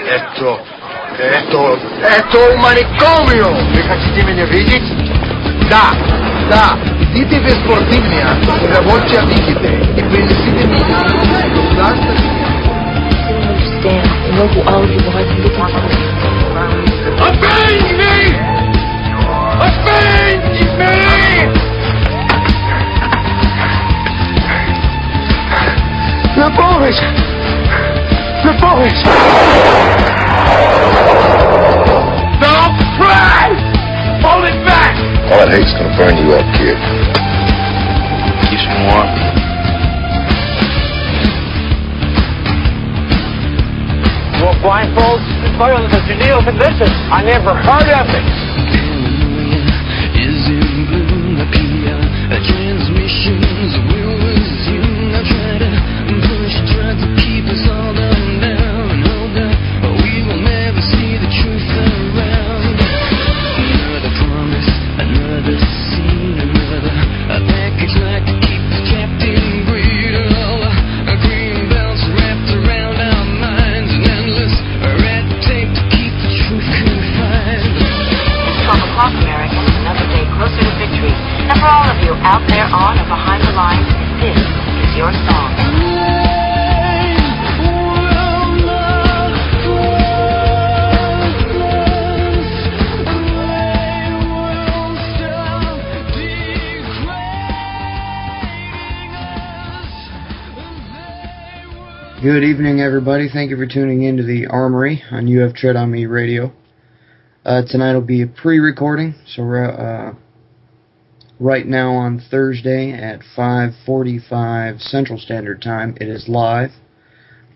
Это un manicomio! Вы хотите меня видеть? Да. Идите в спортивную, рабочие видите, и принесите мне. Avenge me! Avenge me! The boys! Don't cry! Hold it back! All that hate's gonna burn you up, kid. Keeps me warm. Well, blindfolds and violence as your neo-convention. I never heard of it. Is in bloom, the transmissions will resume. I try to push, try to keep us all down, hope that we will never see the truth around. Another promise, another scene, another a package like to keep us trapped in greed. All green belts wrapped around our minds, and endless red tape to keep the truth confined. 12 o'clock, Americans, another day closer to victory. And for all of you out there on or behind the lines, this is your song. Good evening, everybody. Thank you for tuning in to the Armory on UF Tread on Me Radio. Tonight will be a pre-recording, so right now on Thursday at 5:45 Central Standard Time, it is live.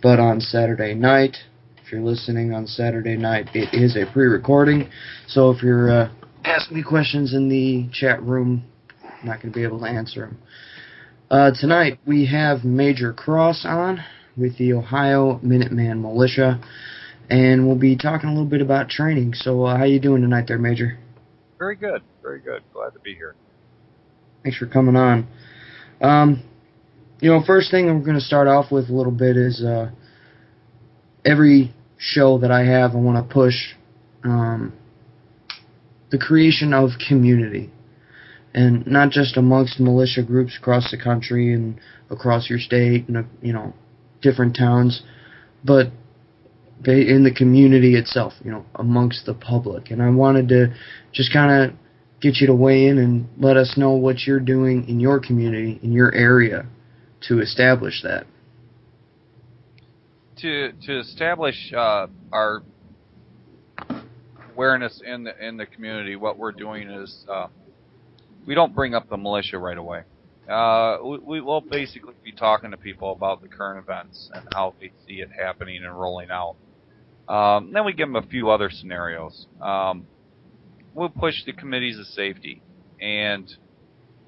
But on Saturday night, if you're listening on Saturday night, it is a pre-recording. So if you're asking me questions in the chat room, I'm not going to be able to answer them. Tonight we have Major Cross on with the Ohio Minutemen Militia, and we'll be talking a little bit about training. So how you doing tonight there, Major? Very good. Glad to be here. Thanks for coming on. First thing I'm going to start off with a little bit is every show that I have, I want to push the creation of community. And not just amongst militia groups across the country and across your state and, different towns, but in the community itself, amongst the public. And I wanted to just kind of get you to weigh in and let us know what you're doing in your community, in your area, to establish that. To establish our awareness in the community, what we're doing is we don't bring up the militia right away. We will basically be talking to people about the current events and how they see it happening and rolling out. Then we give them a few other scenarios. We'll push the committees of safety, and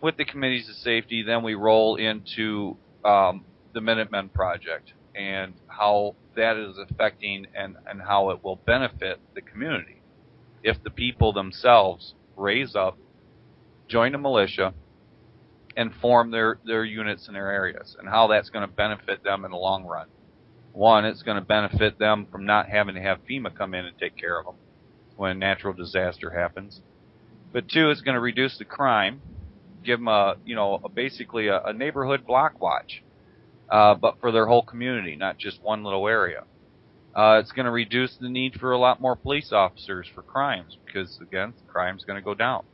with the committees of safety, then we roll into the Minutemen Project and how that is affecting and how it will benefit the community if the people themselves raise up, join a militia, and form their units in their areas, and how that's going to benefit them in the long run. One, it's going to benefit them from not having to have FEMA come in and take care of them when natural disaster happens. But two, it's going to reduce the crime, give them basically a neighborhood block watch, but for their whole community, not just one little area. It's going to reduce the need for a lot more police officers for crimes because, again, crime's going to go down.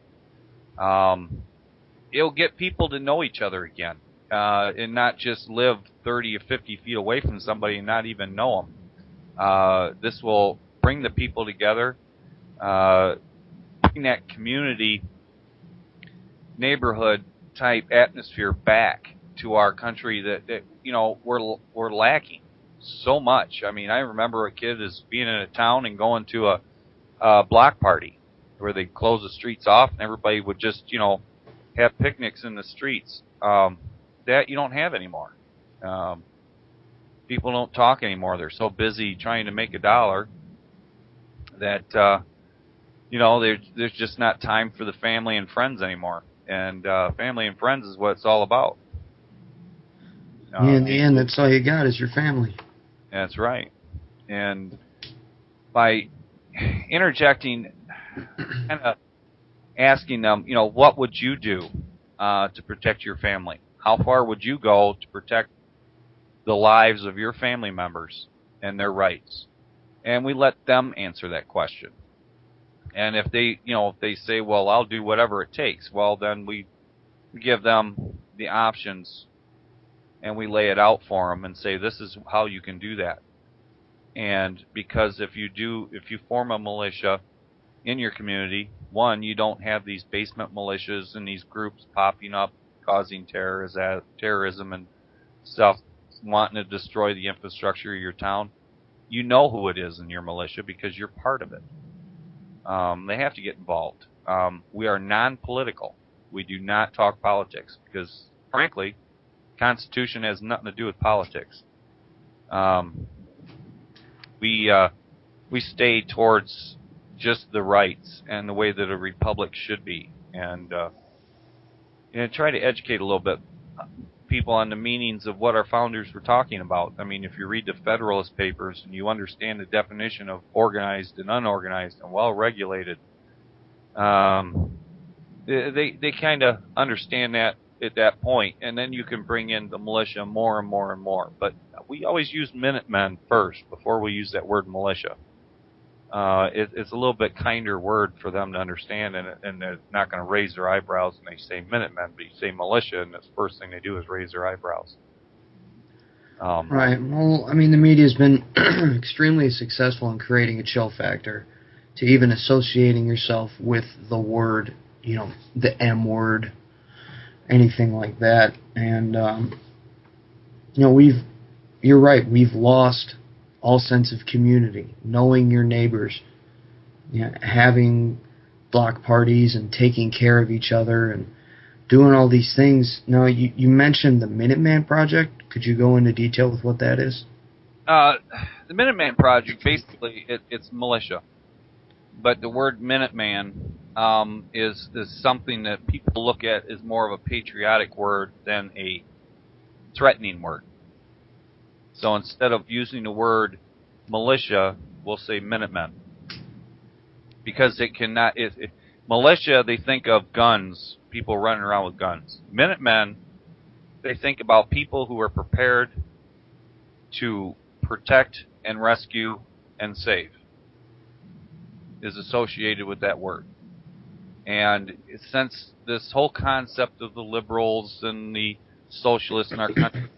It'll get people to know each other again, and not just live 30 or 50 feet away from somebody and not even know them. This will bring the people together, bring that community, neighborhood type atmosphere back to our country that we're lacking so much. I mean, I remember a kid as being in a town and going to a block party where they close the streets off and everybody would just have picnics in the streets. That you don't have anymore. People don't talk anymore. They're so busy trying to make a dollar that there's just not time for the family and friends anymore. And family and friends is what it's all about. In the end, that's all you got is your family. That's right. And by interjecting, kind of asking them, what would you do to protect your family? How far would you go to protect the lives of your family members and their rights? And we let them answer that question. And if they say, well, I'll do whatever it takes, well, then we give them the options and we lay it out for them and say, this is how you can do that. And because if you form a militia in your community, one, you don't have these basement militias and these groups popping up causing terrorism and stuff, wanting to destroy the infrastructure of your town. You know who it is in your militia because you're part of it. They have to get involved. We are non-political. We do not talk politics because, frankly, the Constitution has nothing to do with politics. We stay towards just the rights and the way that a republic should be, and try to educate a little bit people on the meanings of what our founders were talking about. I mean, if you read the Federalist Papers and you understand the definition of organized and unorganized and well-regulated, they kind of understand that at that point, and then you can bring in the militia more and more and more. But we always use Minutemen first before we use that word militia. It's a little bit kinder word for them to understand, and they're not going to raise their eyebrows when they say Minutemen, but you say militia, and the first thing they do is raise their eyebrows. Right. Well, I mean, the media's been extremely successful in creating a chill factor to even associating yourself with the word, the M word, anything like that. And, you're right, we've lost all sense of community, knowing your neighbors, having block parties and taking care of each other and doing all these things. Now, you mentioned the Minuteman Project. Could you go into detail with what that is? The Minuteman Project, basically, it's militia. But the word Minuteman is something that people look at as more of a patriotic word than a threatening word. So instead of using the word militia, we'll say Minutemen. Because it cannot... militia, they think of guns, people running around with guns. Minutemen, they think about people who are prepared to protect and rescue and save, is associated with that word. And since this whole concept of the liberals and the socialists in our country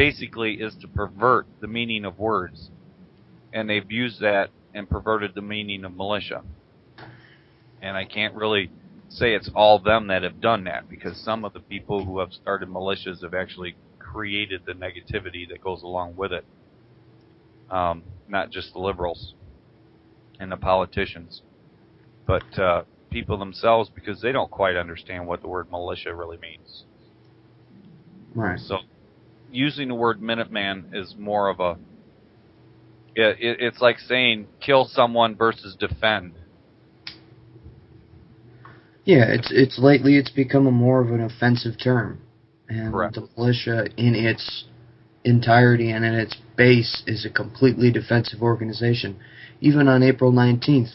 is to pervert the meaning of words, and they've used that and perverted the meaning of militia. And I can't really say it's all them that have done that, because some of the people who have started militias have actually created the negativity that goes along with it. Not just the liberals and the politicians, but people themselves, because they don't quite understand what the word militia really means. Right. So using the word Minuteman is more of a... It's like saying kill someone versus defend. Yeah, lately it's become more of an offensive term, and Correct. The militia in its entirety and in its base is a completely defensive organization. Even on April 19th,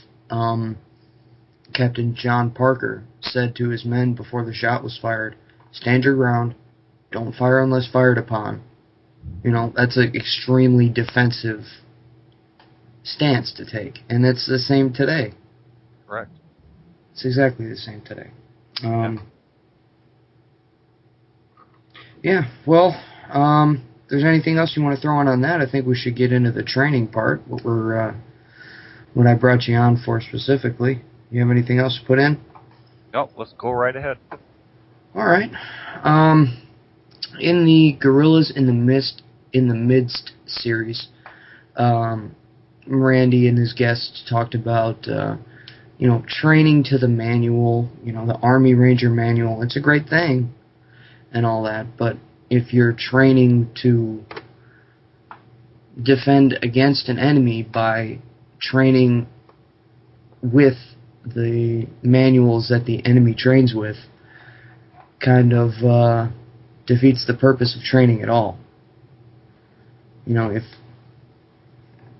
Captain John Parker said to his men before the shot was fired, "Stand your ground, don't fire unless fired upon." That's an extremely defensive stance to take, and it's the same today. Correct. It's exactly the same today. Yeah, well, if there's anything else you want to throw on that, I think we should get into the training part, what I brought you on for specifically. You have anything else to put in? No, let's go right ahead. All right. In the Gorillas in the Midst series, Randy and his guests talked about training to the manual, the Army Ranger manual. It's a great thing and all that, but if you're training to defend against an enemy by training with the manuals that the enemy trains with, kind of defeats the purpose of training at all.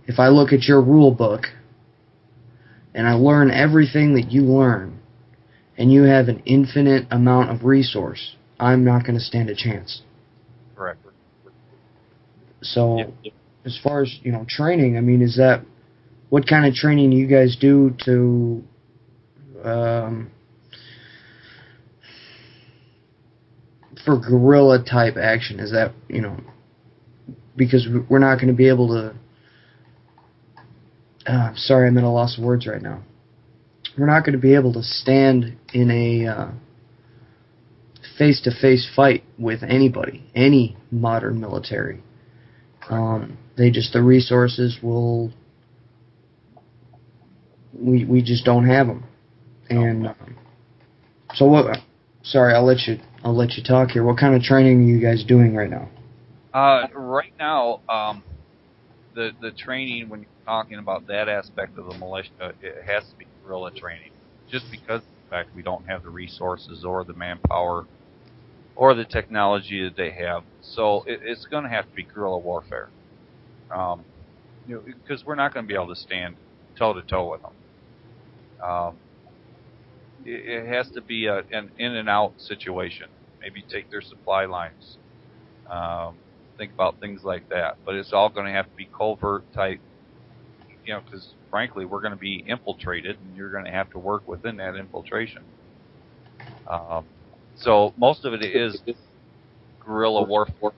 if I look at your rule book and I learn everything that you learn, and you have an infinite amount of resource, I'm not going to stand a chance. Correct. So, Yep. as far as, training, I mean, is that, what kind of training do you guys do to, for guerrilla type action? Is that, because we're not going to be able to, sorry, I'm at a loss of words right now. We're not going to be able to stand in a face-to-face fight with anybody, any modern military. The resources will, we just don't have them. And so what? Sorry, I'll let you talk here. What kind of training are you guys doing right now? Right now, the training, when you're talking about that aspect of the militia, it has to be guerrilla training, just because of the fact we don't have the resources or the manpower or the technology that they have. So it's going to have to be guerrilla warfare, because we're not going to be able to stand toe-to-toe with them. It has to be an in-and-out situation. Maybe take their supply lines. Think about things like that. But it's all going to have to be covert type, because frankly, we're going to be infiltrated, and you're going to have to work within that infiltration. So most of it is guerrilla warfare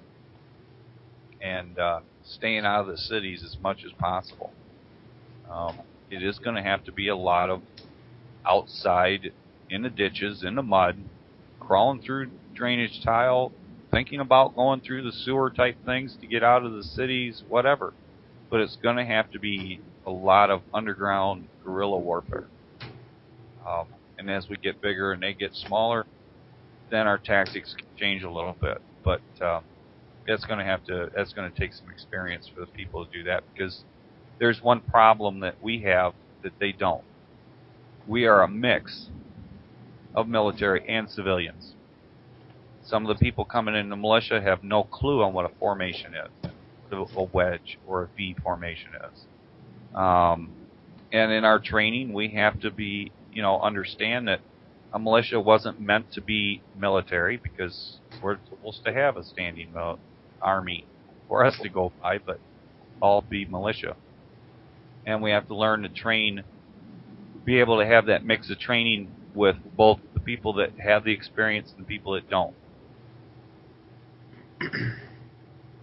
and staying out of the cities as much as possible. It is going to have to be a lot of outside, in the ditches, in the mud, crawling through drainage tile, thinking about going through the sewer type things to get out of the cities, whatever. But it's going to have to be a lot of underground guerrilla warfare. And as we get bigger and they get smaller, then our tactics can change a little bit. But that's going to take some experience for the people to do that, because there's one problem that we have that they don't. We are a mix of military and civilians. Some of the people coming in the militia have no clue on what a formation is, what a wedge or a V formation is. And in our training, we have to be, understand that a militia wasn't meant to be military, because we're supposed to have a standing army for us to go by, but all be militia. And we have to learn to train, be able to have that mix of training with both the people that have the experience and the people that don't.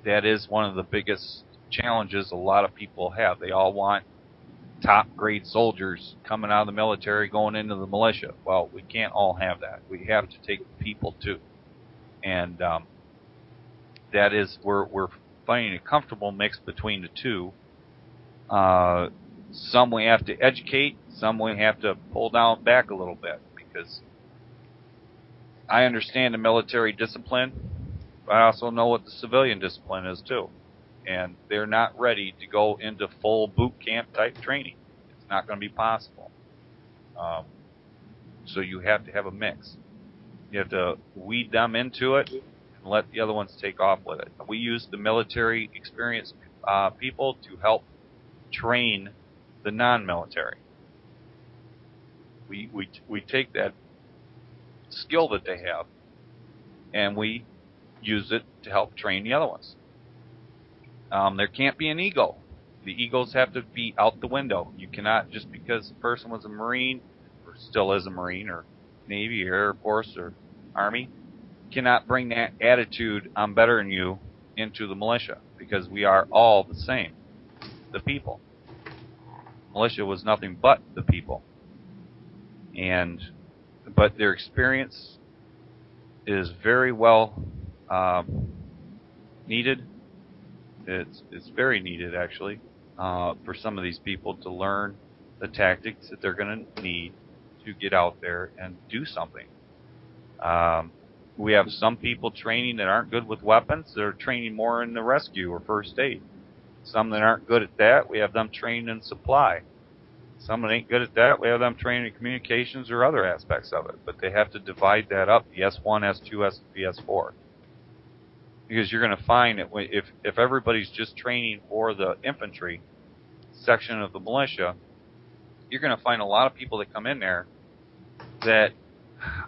That is one of the biggest challenges a lot of people have. They all want top grade soldiers coming out of the military going into the militia. Well, we can't all have that. We have to take the people too. And that is, we're finding a comfortable mix between the two. Some we have to educate, some we have to pull down back a little bit, because I understand the military discipline, but I also know what the civilian discipline is too. And they're not ready to go into full boot camp type training. It's not going to be possible. So you have to have a mix. You have to weed them into it and let the other ones take off with it. We use the military experienced people to help train the non-military. We take that skill that they have and we use it to help train the other ones. There can't be an ego. The egos have to be out the window. You cannot, just because a person was a Marine, or still is a Marine, or Navy, or Air Force, or Army, cannot bring that attitude, I'm better than you, into the militia, because we are all the same, the people. Militia was nothing but the people. But their experience is very well needed. It's very needed, actually, for some of these people to learn the tactics that they're going to need to get out there and do something. We have some people training that aren't good with weapons. They're training more in the rescue or first aid. Some that aren't good at that, we have them trained in supply. Some that ain't good at that, we have them trained in communications or other aspects of it. But they have to divide that up, the S1, S2, S3, S4. Because you're going to find that if everybody's just training for the infantry, section of the militia, you're going to find a lot of people that come in there that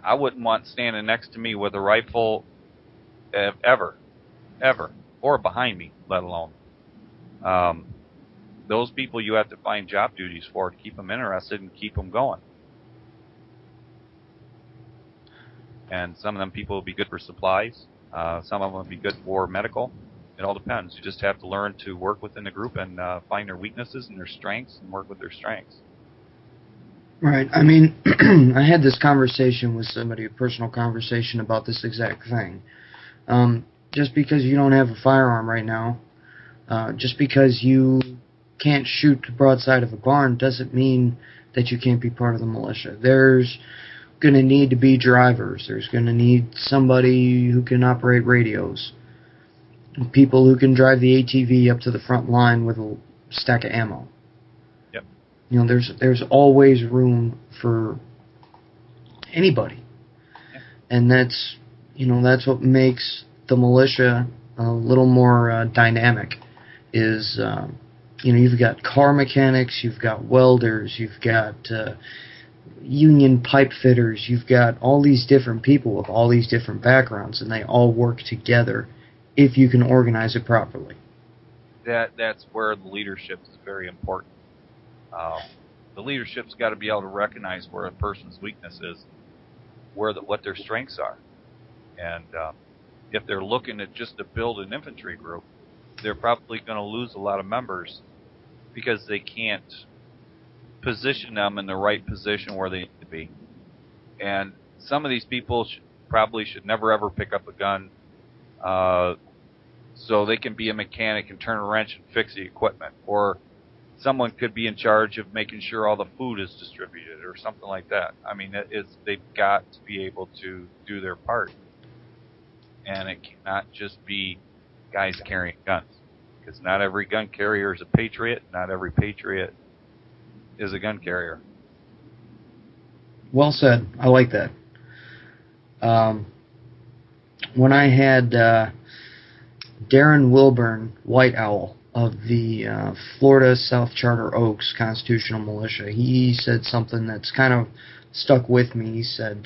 I wouldn't want standing next to me with a rifle ever, or behind me, let alone. Those people you have to find job duties for to keep them interested and keep them going. And some of them people will be good for supplies. Some of them will be good for medical. It all depends. You just have to learn to work within the group and find their weaknesses and their strengths and work with their strengths. Right. I mean, I had this conversation with somebody, a personal conversation about this exact thing. Just because you don't have a firearm right now, just because you can't shoot the broadside of a barn doesn't mean that you can't be part of the militia. There's going to need to be drivers. There's going to need somebody who can operate radios. People who can drive the ATV up to the front line with a stack of ammo. Yep. You know, there's always room for anybody. Yep. And that's what makes the militia a little more dynamic. Is you've got car mechanics, you've got welders, you've got union pipe fitters, you've got all these different people with all these different backgrounds, and they all work together if you can organize it properly. That's where the leadership is very important. The leadership's got to be able to recognize where a person's weakness is, what their strengths are. And if they're looking at just to build an infantry group, they're probably going to lose a lot of members because they can't position them in the right position where they need to be. And some of these people probably should never ever pick up a gun so they can be a mechanic and turn a wrench and fix the equipment. Or someone could be in charge of making sure all the food is distributed or something like that. I mean, they've got to be able to do their part. And it cannot just be guys carrying guns. Because not every gun carrier is a patriot. Not every patriot is a gun carrier. Well said. I like that. When I had Darren Wilburn, White Owl, of the Florida South Charter Oaks Constitutional Militia, he said something that's kind of stuck with me. He said,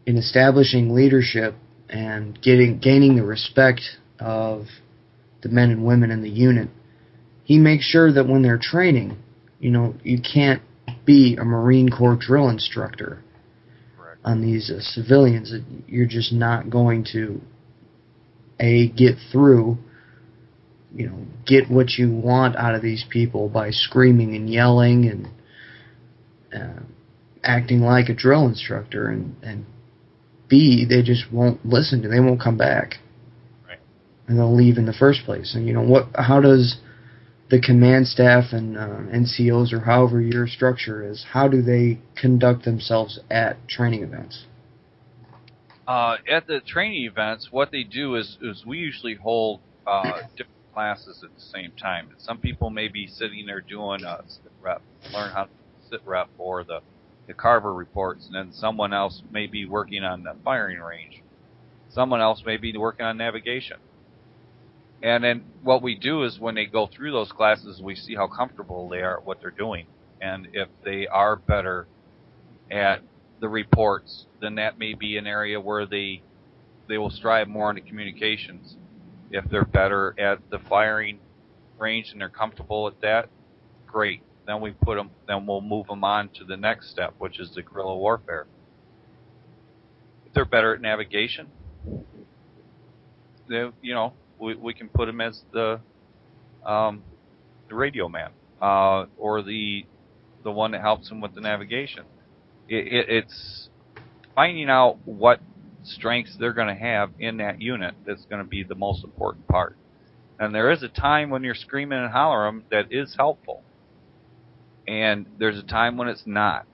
in establishing leadership and gaining the respect of the men and women in the unit, he makes sure that when they're training, you can't be a Marine Corps drill instructor on these civilians. You're just not going to get through, get what you want out of these people by screaming and yelling and acting like a drill instructor, and B, they just won't listen to. They won't come back, right? And they'll leave in the first place. And how does the command staff and NCOs, or however your structure is, how do they conduct themselves at training events? At the training events, what they do is we usually hold different classes at the same time. Some people may be sitting there doing a sit rep, learn how to sit rep or the Carver reports, and then someone else may be working on the firing range. Someone else may be working on navigation. And then what we do is when they go through those classes, we see how comfortable they are at what they're doing. And if they are better at the reports, then that may be an area where they will strive more into communications. If they're better at the firing range and they're comfortable at that, great. Then we'll move them on to the next step, which is the guerrilla warfare. If they're better at navigation, we can put them as the radio man, or the one that helps them with the navigation. It's finding out what strengths they're going to have in that unit that's going to be the most important part. And there is a time when you're screaming and hollering that is helpful. And there's a time when it's not.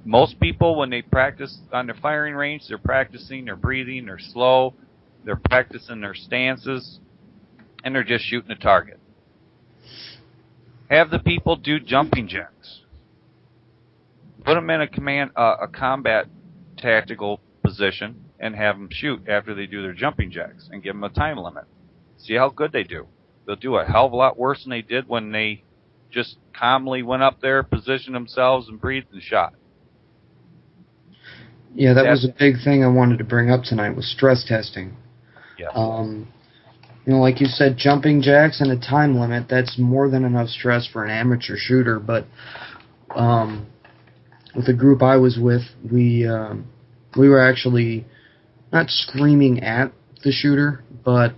Most people, when they practice on their firing range, they're practicing their breathing, they're slow, they're practicing their stances, and they're just shooting a target. Have the people do jumping jacks. Put them in a combat tactical position and have them shoot after they do their jumping jacks and give them a time limit. See how good they do. they'll do a hell of a lot worse than they did when they just calmly went up there, positioned themselves, and breathed and shot. Yeah, that was a big thing I wanted to bring up tonight, was stress testing. Yeah. Like you said, jumping jacks and a time limit, that's more than enough stress for an amateur shooter, but with the group I was with, we were actually not screaming at the shooter, but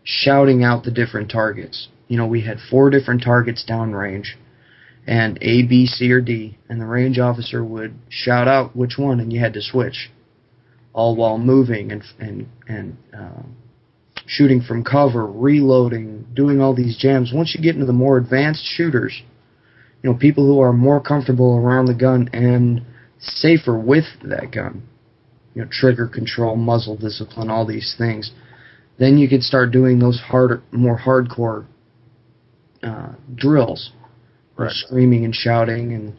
shouting out the different targets. We had 4 different targets downrange, and A, B, C, or D, and the range officer would shout out which one, and you had to switch, all while moving and shooting from cover, reloading, doing all these jams. Once you get into the more advanced shooters, people who are more comfortable around the gun and safer with that gun, trigger control, muzzle discipline, all these things, then you could start doing those more hardcore drills, right. Screaming and shouting, and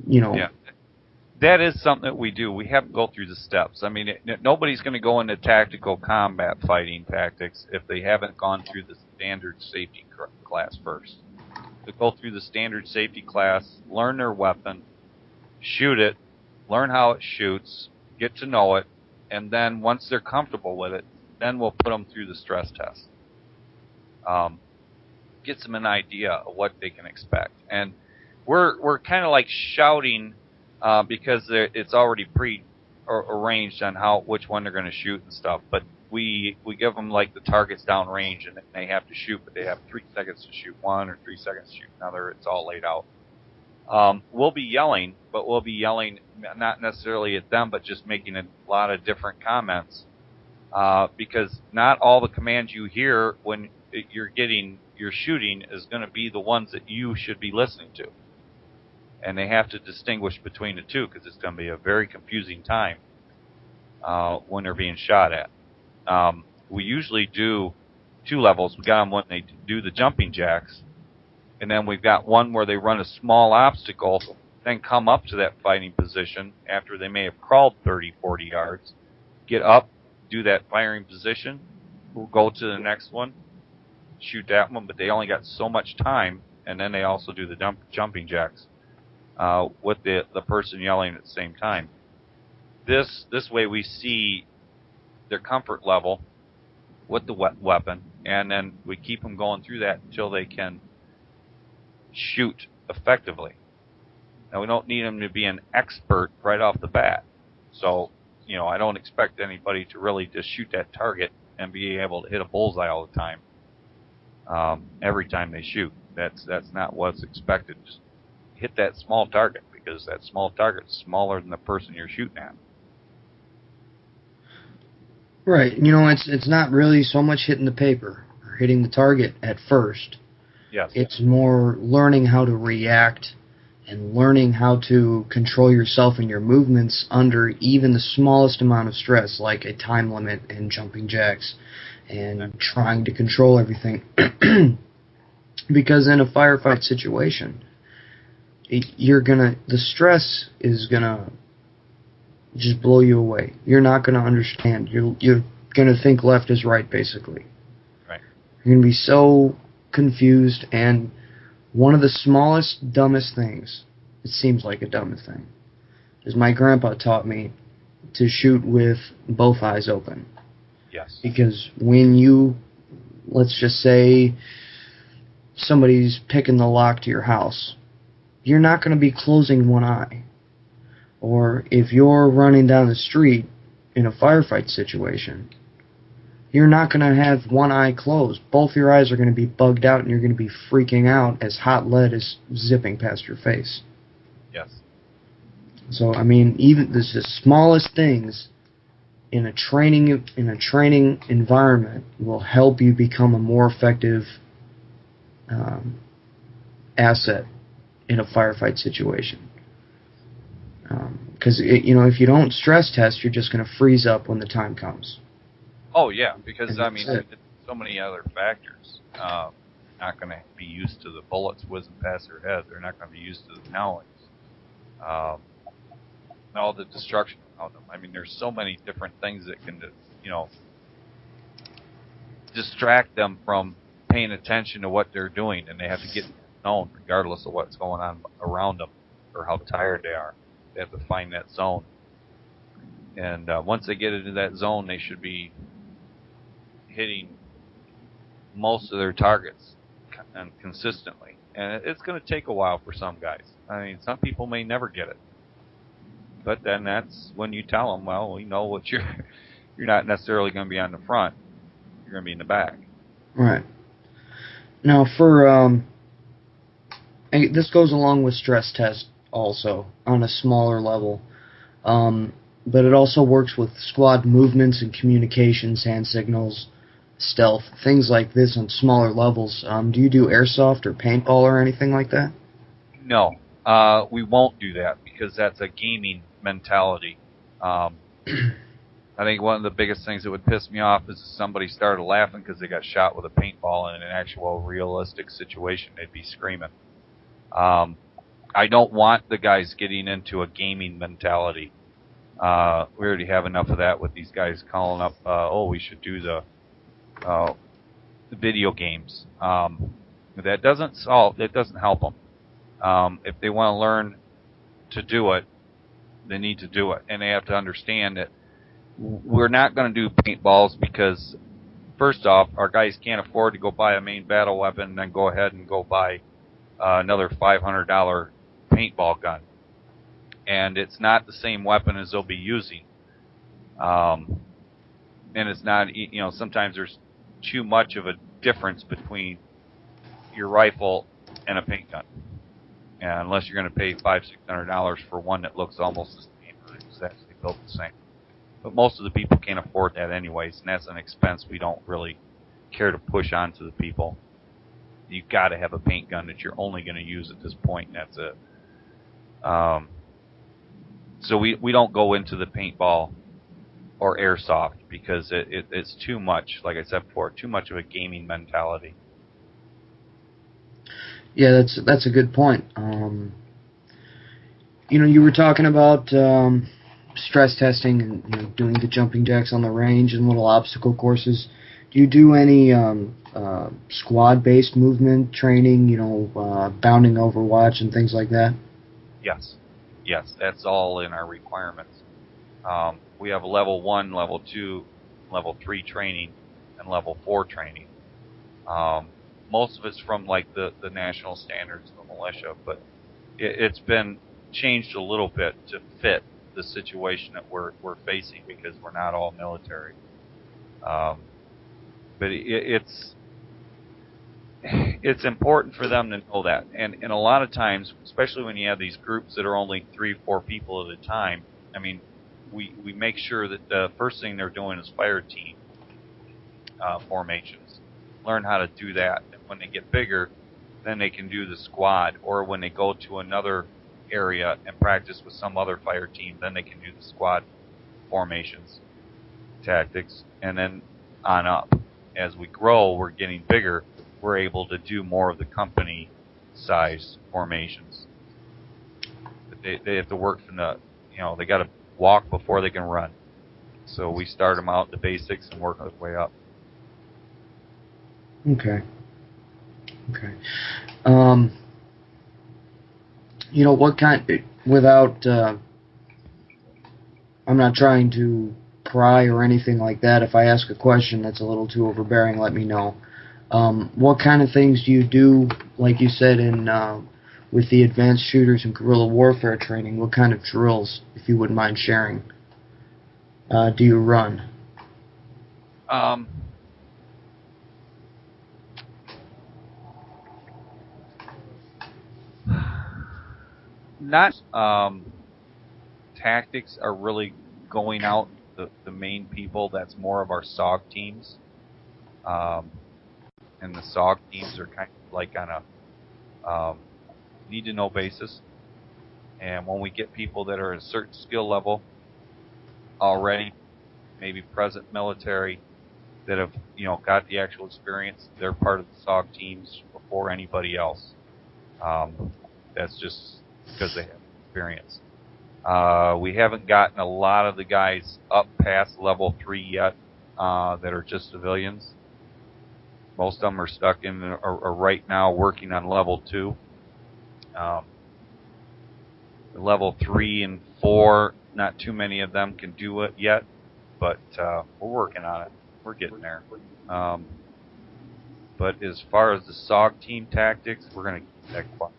Yeah. That is something that we do. We have to go through the steps. I mean, nobody's going to go into tactical combat fighting tactics if they haven't gone through the standard safety class first. To go through the standard safety class, learn their weapon, shoot it, learn how it shoots, get to know it, and then once they're comfortable with it, then we'll put them through the stress test. Gets them an idea of what they can expect. And we're kind of like shouting because it's already arranged on which one they're going to shoot and stuff. But we give them like the targets down range, and they have to shoot, but they have 3 seconds to shoot one or 3 seconds to shoot another. It's all laid out. We'll be yelling, but we'll be yelling not necessarily at them, but just making a lot of different comments because not all the commands you hear when you're shooting is going to be the ones that you should be listening to. And they have to distinguish between the two because it's going to be a very confusing time when they're being shot at. We usually do 2 levels. We got them when they do the jumping jacks, and then we've got one where they run a small obstacle, then come up to that fighting position after they may have crawled 30, 40 yards, get up, do that firing position, we'll go to the next one, shoot that one, but they only got so much time, and then they also do the jumping jacks with the person yelling at the same time. This way we see their comfort level with the weapon, and then we keep them going through that until they can shoot effectively. Now, we don't need them to be an expert right off the bat. So, I don't expect anybody to really just shoot that target and be able to hit a bullseye all the time. Every time they shoot. That's not what's expected. Just hit that small target, because that small target's smaller than the person you're shooting at. Right. It's not really so much hitting the paper or hitting the target at first. Yes. It's more learning how to react and learning how to control yourself and your movements under even the smallest amount of stress, like a time limit and jumping jacks and trying to control everything. Because in a firefight situation, the stress is gonna just blow you away. You're not gonna understand. You're gonna think left is right, basically. Right. You're gonna be so confused, and one of the smallest, dumbest things, it seems like a dumb thing, is my grandpa taught me to shoot with both eyes open. Yes. Because when let's just say somebody's picking the lock to your house, you're not going to be closing one eye. Or if you're running down the street in a firefight situation, you're not going to have one eye closed. Both your eyes are going to be bugged out, and you're going to be freaking out as hot lead is zipping past your face. Yes. So, even the smallest things in a training environment will help you become a more effective asset in a firefight situation. Because if you don't stress test, you're just going to freeze up when the time comes. Oh yeah, because there's so many other factors. Not going to be used to the bullets whizzing past their head. They're not going to be used to the noise. All the destruction of them. There's so many different things that can, distract them from paying attention to what they're doing, and they have to get known regardless of what's going on around them or how tired they are. They have to find that zone. And once they get into that zone, they should be hitting most of their targets and consistently. And it's going to take a while for some guys. I mean, some people may never get it. But then that's when you tell them, well, we know what you're not necessarily going to be on the front. You're going to be in the back. Right. Now, for this goes along with stress test also on a smaller level, but it also works with squad movements and communications, hand signals, stealth, things like this on smaller levels. Do you do airsoft or paintball or anything like that? No, we won't do that because that's a gaming mentality. I think one of the biggest things that would piss me off is if somebody started laughing because they got shot with a paintball in an actual realistic situation. They'd be screaming. I don't want the guys getting into a gaming mentality. We already have enough of that with these guys calling up, we should do the video games. That doesn't help them. If they want to learn to do it, they need to do it. And they have to understand that we're not going to do paintballs because, first off, our guys can't afford to go buy a main battle weapon and then go ahead and go buy another $500 paintball gun. And it's not the same weapon as they'll be using. And it's not, sometimes there's too much of a difference between your rifle and a paint gun. And unless you're going to pay $500-$600 for one that looks almost the same, or it's actually built the same. But most of the people can't afford that anyways, and that's an expense we don't really care to push on to the people. You've got to have a paint gun that you're only going to use at this point, and that's it. So we don't go into the paintball or airsoft because it's too much, like I said before, too much of a gaming mentality. Yeah, that's a good point. You were talking about stress testing and doing the jumping jacks on the range and little obstacle courses. Do you do any squad-based movement training, bounding Overwatch and things like that? Yes, that's all in our requirements. We have level 1, level 2, level 3 training, and level 4 training. Most of it's from like the national standards of the militia, but it's been changed a little bit to fit the situation that we're facing because we're not all military. But it's important for them to know that, and a lot of times, especially when you have these groups that are only 3 or 4 people at a time, I mean, we make sure that the first thing they're doing is fire team formations. Learn how to do that, and when they get bigger, then they can do the squad, or when they go to another area and practice with some other fire team, then they can do the squad formations, tactics, and then on up. As we grow, we're getting bigger, we're able to do more of the company size formations. But they have to work from they got to walk before they can run. So we start them out the basics and work our way up. Okay. What kind, without, I'm not trying to pry or anything like that. If I ask a question that's a little too overbearing, let me know. What kind of things do you do, like you said, with the advanced shooters and guerrilla warfare training? What kind of drills, if you wouldn't mind sharing, do you run? Not tactics are really going out the main people. That's more of our SOG teams. And the SOG teams are kind of like on a need-to-know basis. And when we get people that are at a certain skill level already, maybe present military, that have got the actual experience, they're part of the SOG teams before anybody else. That's just because they have experience. We haven't gotten a lot of the guys up past level 3 yet that are just civilians. Most of them are stuck in, are right now working on level 2. Level 3 and 4, not too many of them can do it yet, but we're working on it. We're getting there. But as far as the SOG team tactics, we're going to keep that quiet.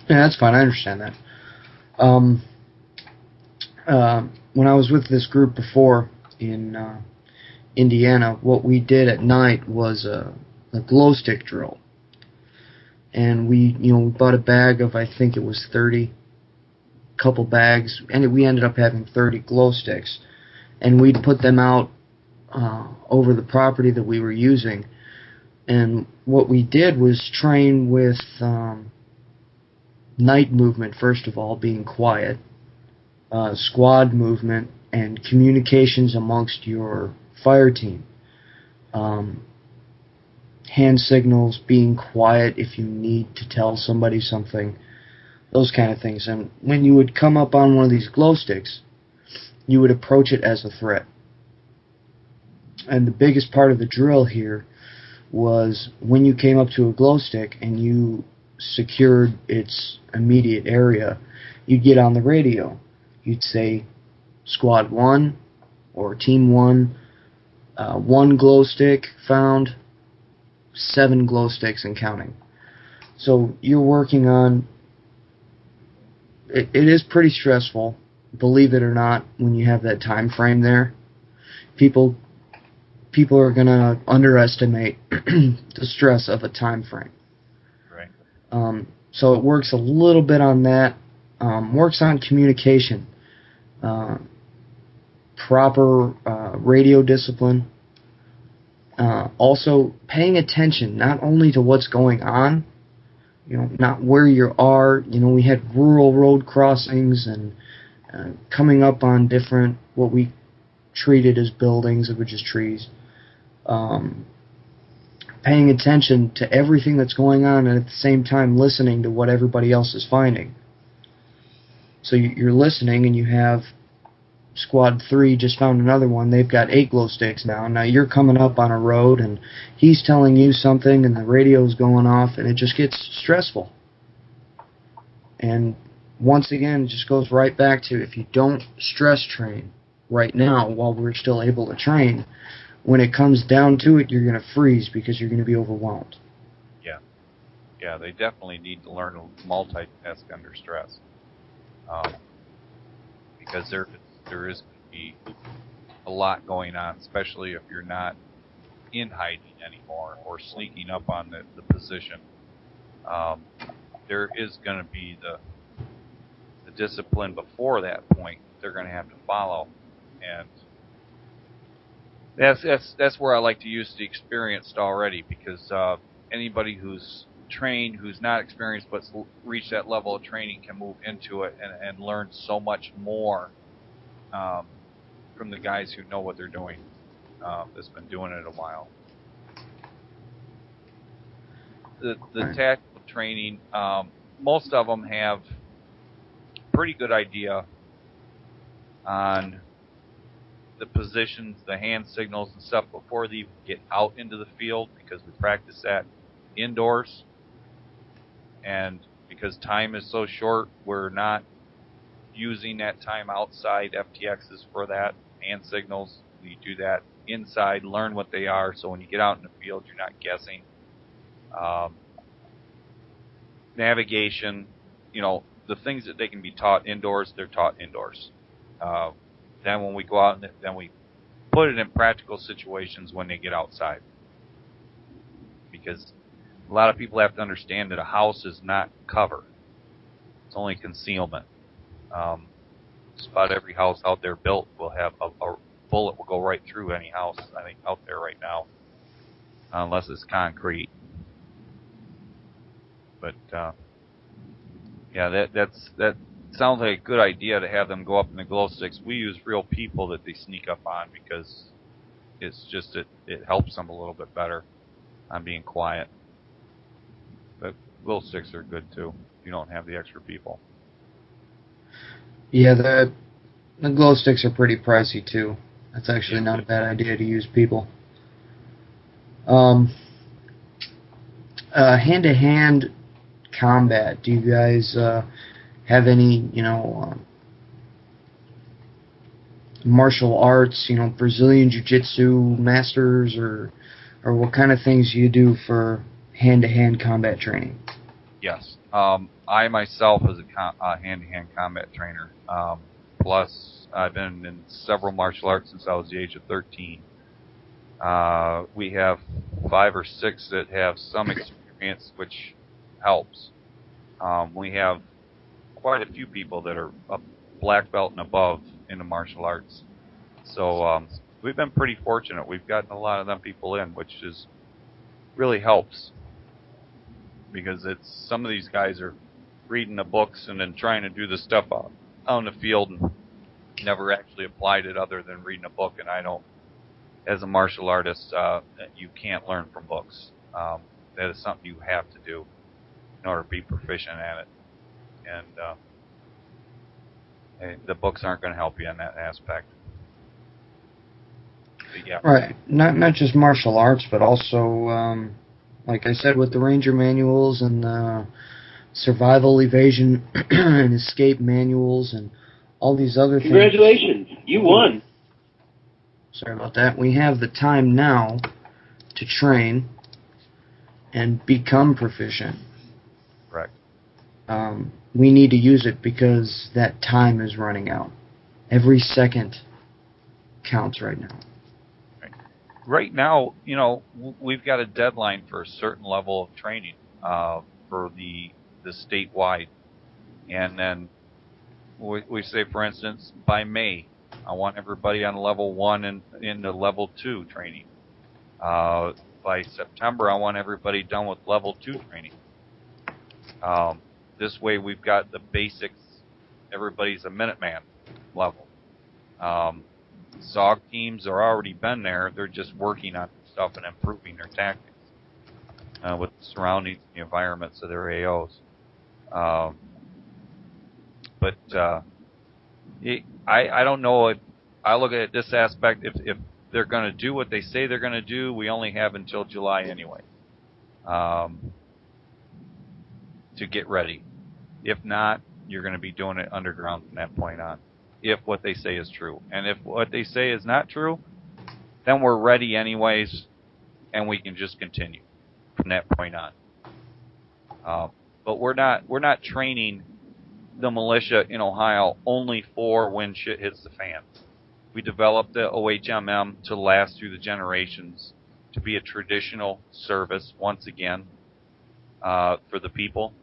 Yeah, that's fine. I understand that. When I was with this group before in Indiana, what we did at night was a glow stick drill. And we bought a bag of, I think it was 30, couple bags, and we ended up having 30 glow sticks. And we'd put them out over the property that we were using. And what we did was train with night movement, first of all, being quiet, squad movement, and communications amongst your fire team. Hand signals, being quiet if you need to tell somebody something, those kind of things. And when you would come up on one of these glow sticks, you would approach it as a threat. And the biggest part of the drill here was when you came up to a glow stick and you secured its immediate area, you'd get on the radio. You'd say, Squad 1 or Team 1, 1 glow stick found, 7 glow sticks and counting. So you're working on... It is pretty stressful, believe it or not, when you have that time frame there. People are going to underestimate the stress of a time frame. Right. So it works a little bit on that. Works on communication. Proper radio discipline. Also paying attention not only to what's going on, not where you are. We had rural road crossings and coming up on different, what we treated as buildings, which is trees. Paying attention to everything that's going on and at the same time listening to what everybody else is finding. So you're listening and you have Squad 3 just found another one. They've got 8 glow sticks now. Now you're coming up on a road and he's telling you something and the radio's going off and it just gets stressful. And once again, it just goes right back to, if you don't stress train right now while we're still able to train, when it comes down to it, you're going to freeze because you're going to be overwhelmed. Yeah, they definitely need to learn to multitask under stress. Because there is going to be a lot going on, especially if you're not in hiding anymore or sneaking up on the position. There is going to be the discipline before that point they're going to have to follow, and that's where I like to use the experienced already, because anybody who's trained, who's not experienced but's reached that level of training, can move into it and learn so much more from the guys who know what they're doing, that's been doing it a while. The tactical training, most of them have pretty good idea on the positions, the hand signals and stuff before they even get out into the field, because we practice that indoors. And because time is so short, we're not using that time outside FTXs for that. Hand signals, we do that inside, learn what they are, so when you get out in the field, you're not guessing. Navigation, the things that they can be taught indoors, they're taught indoors. Then when we go out, then we put it in practical situations when they get outside. Because a lot of people have to understand that a house is not cover. It's only concealment. Just about every house out there built will have a bullet will go right through any house, I think, out there right now. Unless it's concrete. But, yeah, that sounds like a good idea to have them go up in the glow sticks. We use real people that they sneak up on, because it's just it helps them a little bit better on being quiet. But glow sticks are good too if you don't have the extra people. Yeah, the glow sticks are pretty pricey too. That's actually not a bad idea to use people. Hand-to-hand combat. Do you guys have any, martial arts, Brazilian Jiu-Jitsu masters, or what kind of things do you do for hand-to-hand combat training? Yes. I myself is a hand-to-hand combat trainer. Plus, I've been in several martial arts since I was the age of 13. We have 5 or 6 that have some experience, which helps. We have quite a few people that are a black belt and above in the martial arts. So we've been pretty fortunate. We've gotten a lot of them people in, which is really helps, because it's some of these guys are reading the books and then trying to do the stuff out on the field and never actually applied it other than reading a book. And I don't, as a martial artist, you can't learn from books. That is something you have to do in order to be proficient at it. And the books aren't going to help you in that aspect. But yeah. Right. Not just martial arts, but also, like I said, with the Ranger manuals and survival, evasion, and escape manuals and all these other things. Congratulations, you won. Sorry about that. We have the time now to train and become proficient. Correct. We need to use it because that time is running out. Every second counts right now. Right now, we've got a deadline for a certain level of training for the statewide. And then we say, for instance, by May, I want everybody on level 1 and into level 2 training. By September, I want everybody done with level 2 training. This way, we've got the basics. Everybody's a Minuteman level. SOG teams are already been there. They're just working on stuff and improving their tactics with the surroundings and the environments of their AOs. But I don't know. If I look at this aspect, if they're going to do what they say they're going to do, we only have until July anyway to get ready. If not, you're going to be doing it underground from that point on, if what they say is true. And if what they say is not true, then we're ready anyways, and we can just continue from that point on. But we're not training the militia in Ohio only for when shit hits the fan. We developed the OHMM to last through the generations, to be a traditional service once again for the people.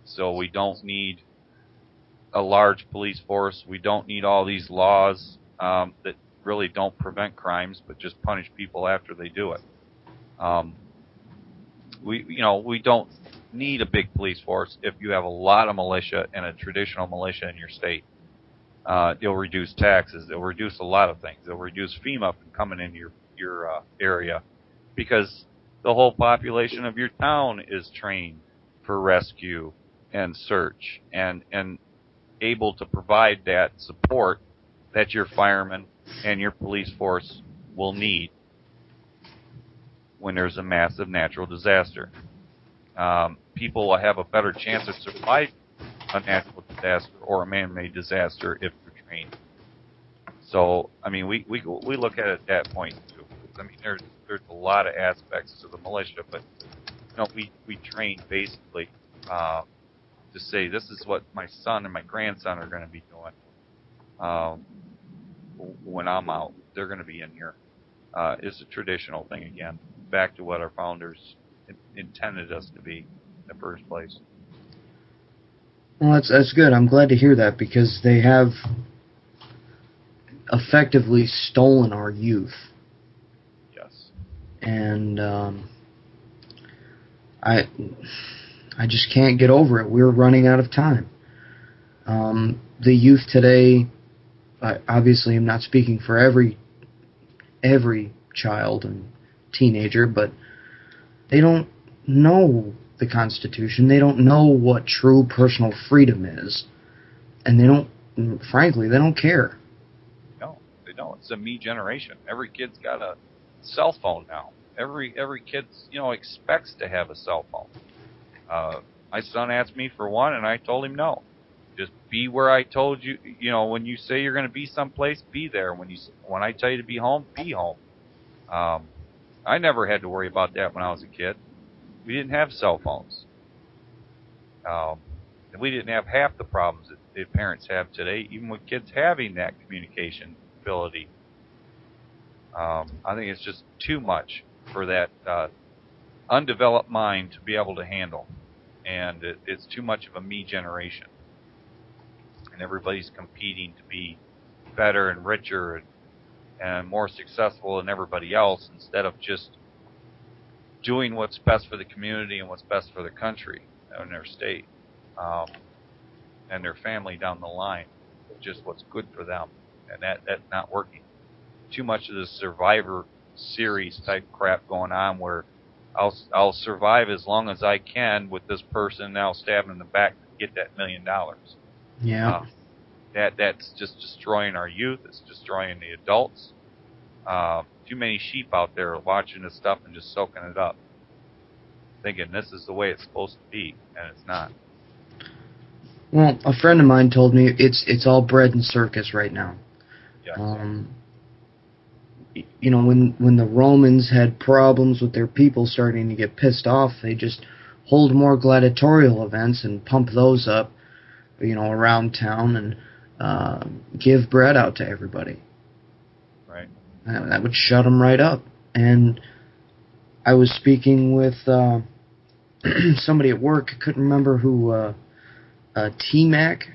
So we don't need a large police force. We don't need all these laws that really don't prevent crimes, but just punish people after they do it. We don't need a big police force if you have a lot of militia and a traditional militia in your state. You'll reduce taxes. They'll reduce a lot of things. They'll reduce FEMA from coming into your area, because the whole population of your town is trained for rescue and search and able to provide that support that your firemen and your police force will need when there's a massive natural disaster. People will have a better chance of surviving a natural disaster or a man-made disaster if they're trained. So, I mean, we look at it at that point too. I mean, there's a lot of aspects to the militia, but we train basically to say this is what my son and my grandson are going to be doing when I'm out. They're going to be in here. It's a traditional thing again, back to what our founders intended us to be in the first place. Well, that's good. I'm glad to hear that, because they have effectively stolen our youth. Yes. And I just can't get over it. We're running out of time. The youth today, obviously I'm not speaking for every child and teenager, but they don't know the Constitution. They don't know what true personal freedom is. And they don't care. No, they don't. It's a me generation. Every kid's got a cell phone now. Every kid, expects to have a cell phone. My son asked me for one, and I told him no. Just be where I told you. When you say you're going to be someplace, be there. When I tell you to be home, be home. I never had to worry about that when I was a kid. We didn't have cell phones. And we didn't have half the problems that parents have today, even with kids having that communication ability. I think it's just too much for that undeveloped mind to be able to handle. And it's too much of a me generation. And everybody's competing to be better and richer and more successful than everybody else, instead of just doing what's best for the community and what's best for the country and their state and their family down the line. Just what's good for them. And that's not working. Too much of the Survivor series type crap going on, where I'll survive as long as I can with this person now stabbing in the back to get that $1 million. Yeah. That's just destroying our youth. It's destroying the adults. Too many sheep out there watching this stuff and just soaking it up, thinking this is the way it's supposed to be, and it's not. Well, a friend of mine told me it's all bread and circus right now. Yes. When the Romans had problems with their people starting to get pissed off, they just hold more gladiatorial events and pump those up, around town and give bread out to everybody. Right. And that would shut them right up. And I was speaking with somebody at work. I couldn't remember who. T-Mac,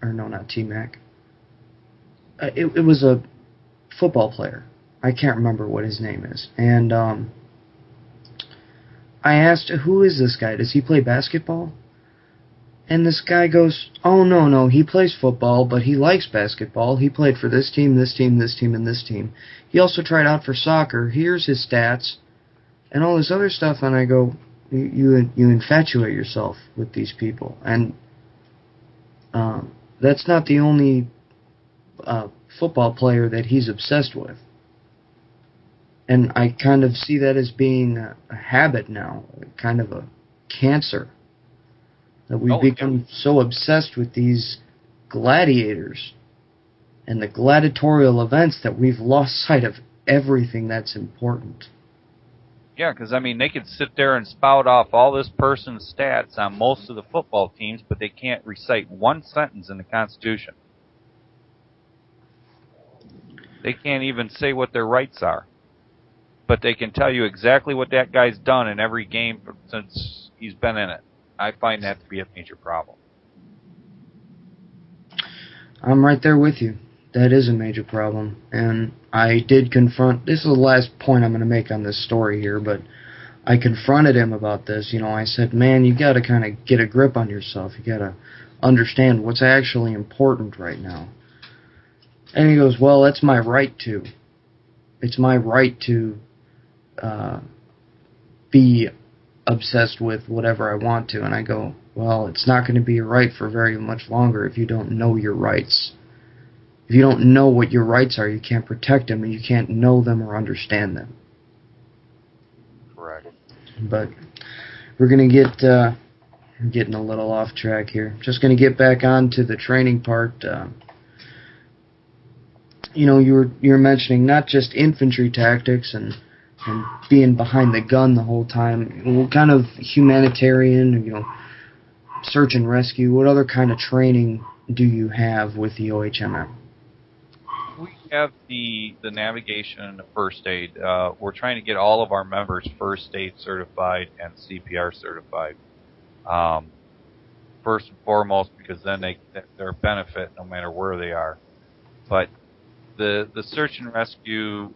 or no, not T-Mac. It was a football player. I can't remember what his name is. And I asked, who is this guy? Does he play basketball? And this guy goes, oh, no, he plays football, but he likes basketball. He played for this team, this team, this team, and this team. He also tried out for soccer. Here's his stats, and all this other stuff. And I go, you infatuate yourself with these people. And that's not the only football player that he's obsessed with. And I kind of see that as being a habit now, kind of a cancer. That we've become so obsessed with these gladiators and the gladiatorial events that we've lost sight of everything that's important. Yeah, because, they could sit there and spout off all this person's stats on most of the football teams, but they can't recite one sentence in the Constitution. They can't even say what their rights are. But they can tell you exactly what that guy's done in every game since he's been in it. I find that to be a major problem. I'm right there with you. That is a major problem. And I did confront, this is the last point I'm going to make on this story here, but I confronted him about this. I said, man, you got to kind of get a grip on yourself. You got to understand what's actually important right now. And he goes, well, that's my right to. It's my right to be obsessed with whatever I want to. And I go, well, it's not going to be your right for very much longer if you don't know your rights. If you don't know what your rights are, you can't protect them, and you can't know them or understand them. Correct. But we're going to get getting a little off track here. Just going to get back on to the training part. You were mentioning not just infantry tactics and being behind the gun the whole time. What kind of humanitarian, search and rescue, what other kind of training do you have with the OHMM? We have the navigation and the first aid. We're trying to get all of our members first aid certified and CPR certified. First and foremost, because then they're a benefit no matter where they are. But the search and rescue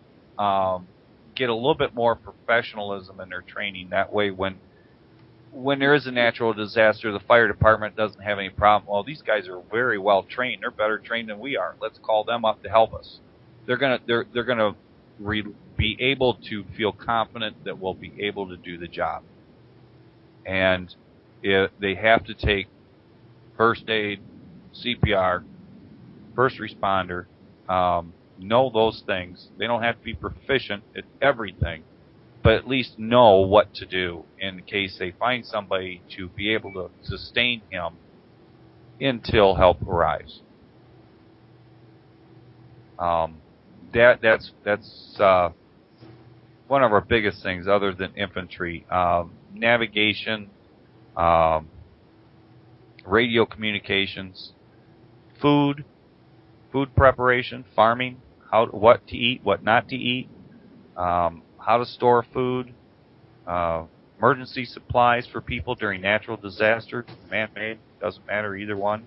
get a little bit more professionalism in their training. That way, when there is a natural disaster, the fire department doesn't have any problem. Well, these guys are very well trained. They're better trained than we are. Let's call them up to help us. They're gonna be able to feel confident that we'll be able to do the job. And they have to take first aid, CPR, first responder, know those things. They don't have to be proficient at everything, but at least know what to do in case they find somebody to be able to sustain him until help arrives. That's one of our biggest things, other than infantry. Navigation, radio communications, food preparation, farming, what to eat, what not to eat, how to store food, emergency supplies for people during natural disasters, man-made, doesn't matter, either one.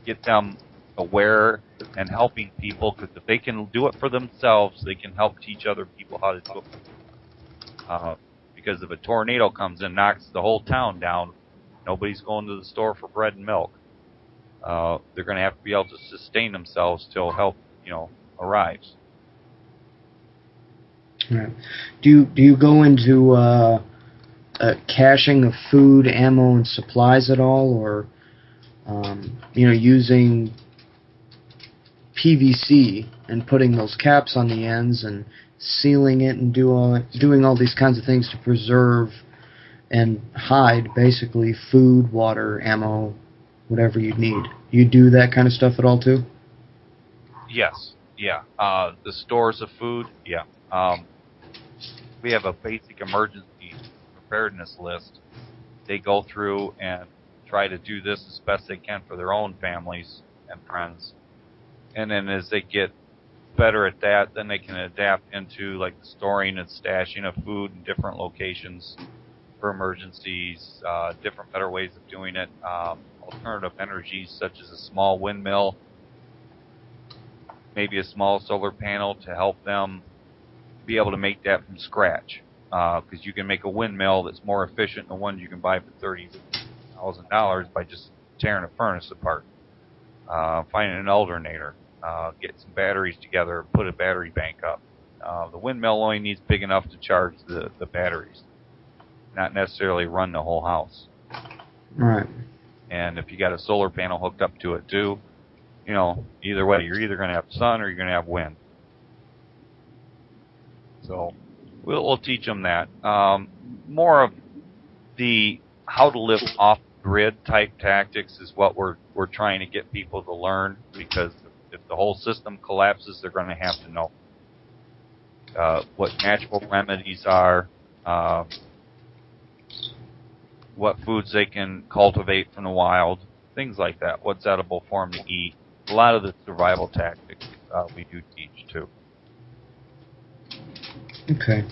Get them aware and helping people, because if they can do it for themselves, they can help teach other people how to do it. Because if a tornado comes and knocks the whole town down, nobody's going to the store for bread and milk. They're going to have to be able to sustain themselves till help, arrives. Right. Do you go into caching of food, ammo, and supplies at all, or using PVC and putting those caps on the ends and sealing it and doing all these kinds of things to preserve and hide basically food, water, ammo, whatever you need? You do that kind of stuff at all too? Yes. Yeah. The stores of food. Yeah. We have a basic emergency preparedness list. They go through and try to do this as best they can for their own families and friends. And then as they get better at that, then they can adapt into like the storing and stashing of food in different locations for emergencies, different better ways of doing it, alternative energies such as a small windmill, maybe a small solar panel to help them be able to make that from scratch. Because you can make a windmill that's more efficient than one you can buy for $30,000 by just tearing a furnace apart. Finding an alternator, get some batteries together, put a battery bank up. The windmill only needs big enough to charge the batteries, not necessarily run the whole house. Right. And if you got a solar panel hooked up to it too, either way, you're either going to have sun or you're going to have wind. So we'll teach them that. More of the how to live off grid type tactics is what we're trying to get people to learn, because if the whole system collapses, they're going to have to know what natural remedies are, what foods they can cultivate from the wild, things like that, what's edible for them to eat. A lot of the survival tactics we do teach too. Okay.